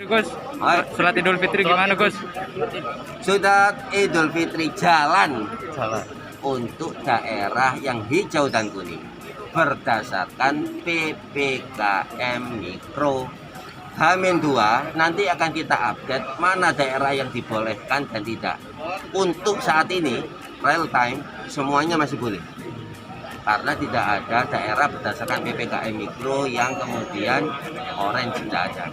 Gus. Hai. Salat Idul Fitri gimana Gus? Sudah Idul Fitri jalan untuk daerah yang hijau dan kuning berdasarkan PPKM Mikro H-2. Nanti akan kita update mana daerah yang dibolehkan dan tidak. Untuk saat ini real time semuanya masih boleh, karena tidak ada daerah berdasarkan PPKM Mikro yang kemudian orange tidak ada.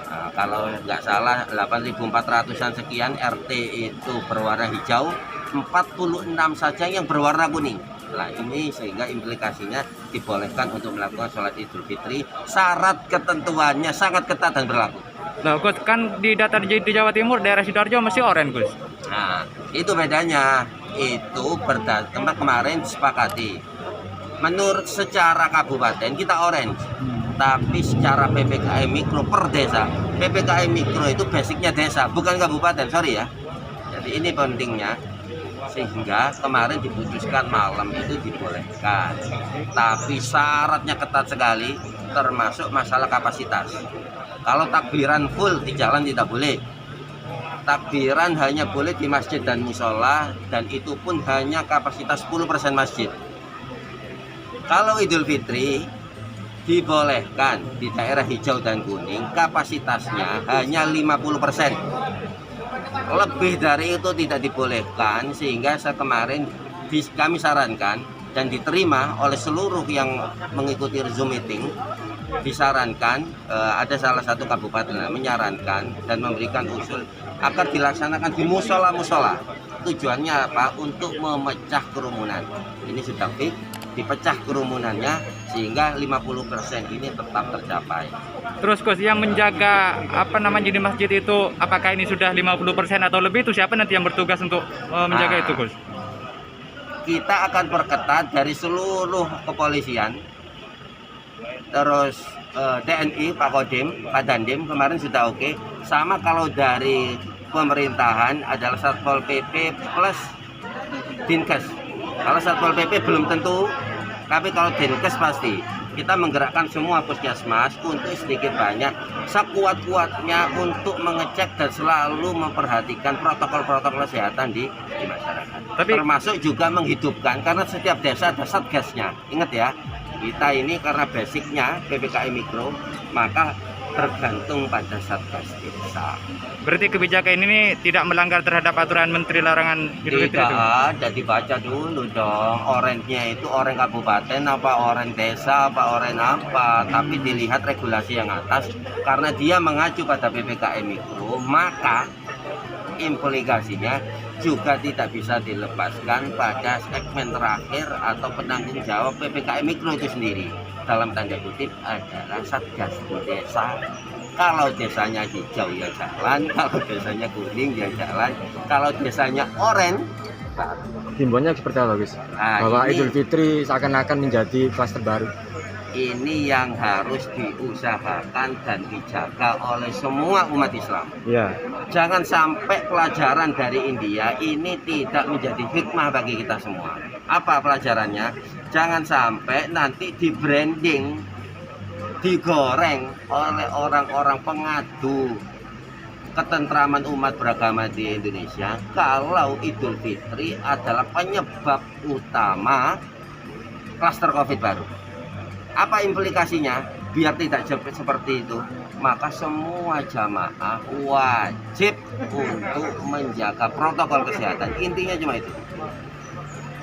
Nah, kalau nggak salah 8.400-an sekian RT itu berwarna hijau, 46 saja yang berwarna kuning. Nah ini sehingga implikasinya dibolehkan untuk melakukan sholat Idul Fitri. Syarat ketentuannya sangat ketat dan berlaku. Nah Gus, kan di data di Jawa Timur daerah Sidoarjo masih oranye Gus. Nah itu bedanya. Itu kemarin disepakati. Menurut secara kabupaten kita orange, tapi secara PPKM Mikro per desa. PPKM Mikro itu basicnya desa, bukan kabupaten, sorry ya. Jadi ini pentingnya, sehingga kemarin diputuskan malam itu dibolehkan, tapi syaratnya ketat sekali, termasuk masalah kapasitas. Kalau takbiran full di jalan tidak boleh. Takbiran hanya boleh di masjid dan musola, dan itu pun hanya kapasitas 10% masjid. Kalau Idul Fitri dibolehkan di daerah hijau dan kuning, kapasitasnya hanya 50%. Lebih dari itu tidak dibolehkan, sehingga kemarin kami sarankan dan diterima oleh seluruh yang mengikuti Zoom meeting. Disarankan, ada salah satu kabupaten menyarankan dan memberikan usul agar dilaksanakan di musola-musola. Tujuannya apa? Untuk memecah kerumunan. Ini sudah fix, dipecah kerumunannya sehingga 50% ini tetap tercapai. Terus Gus, yang menjaga di masjid itu apakah ini sudah 50% atau lebih, itu siapa nanti yang bertugas untuk menjaga itu Gus? Kita akan perketat dari seluruh kepolisian, terus TNI, Pak Kodim, Pak Dandim kemarin sudah oke. Sama kalau dari pemerintahan adalah Satpol PP plus Dinkes. Kalau Satpol PP belum tentu, tapi kalau Dinkes pasti. Kita menggerakkan semua puskesmas untuk sedikit banyak sekuat-kuatnya untuk mengecek dan selalu memperhatikan protokol-protokol kesehatan di masyarakat. Termasuk juga menghidupkan, karena setiap desa ada satgasnya. Ingat ya, kita ini karena basicnya PPKM Mikro, maka tergantung pada satgas desa. Berarti kebijakan ini tidak melanggar terhadap aturan Menteri Larangan Idul Fitri itu? Tidak ada, dibaca dulu dong. Orange-nya itu orang kabupaten apa orang desa apa orang apa, tapi dilihat regulasi yang atas. Karena dia mengacu pada PPKM Mikro, maka implikasinya juga tidak bisa dilepaskan pada segmen terakhir atau penanggung jawab PPKM Mikro itu sendiri. Dalam tanda kutip adalah satgas di desa. Kalau desanya hijau ya jalan, kalau desanya kuning ya jalan, kalau desanya oranye. Himbauannya seperti apa Gus? Bahwa Idul Fitri seakan-akan menjadi klaster baru. Ini yang harus diusahakan dan dijaga oleh semua umat Islam. Ya. Jangan sampai pelajaran dari India ini tidak menjadi hikmah bagi kita semua. Apa pelajarannya? Jangan sampai nanti di branding, digoreng oleh orang-orang pengadu ketentraman umat beragama di Indonesia kalau Idul Fitri adalah penyebab utama klaster COVID baru. Apa implikasinya? Biar tidak seperti itu, maka semua jamaah wajib untuk menjaga protokol kesehatan. Intinya cuma itu.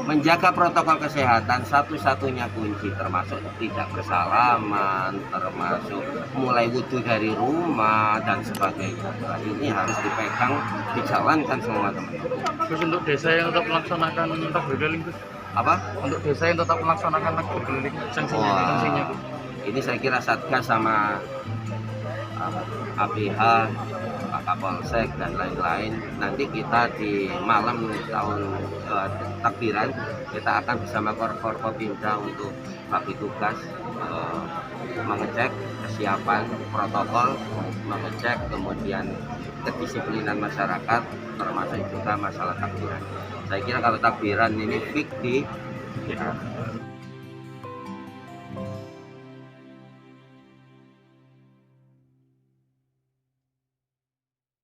Menjaga protokol kesehatan satu-satunya kunci, termasuk tidak bersalaman, termasuk mulai wudhu dari rumah dan sebagainya. Nah, ini harus dipegang, dijalankan semua teman-teman. Terus untuk desa yang tetap melaksanakan takbir keliling Gus? Apa? Untuk desa yang tetap melaksanakan takbir keliling, sanksinya Gus? Ini saya kira Satgas sama APH, Pak Kapolsek dan lain-lain. Nanti kita di malam tahun takbiran kita akan bersama Forkopimda untuk bagi tugas mengecek kesiapan protokol, mengecek kemudian kedisiplinan masyarakat, termasuk juga masalah takbiran. Saya kira kalau takbiran ini fix di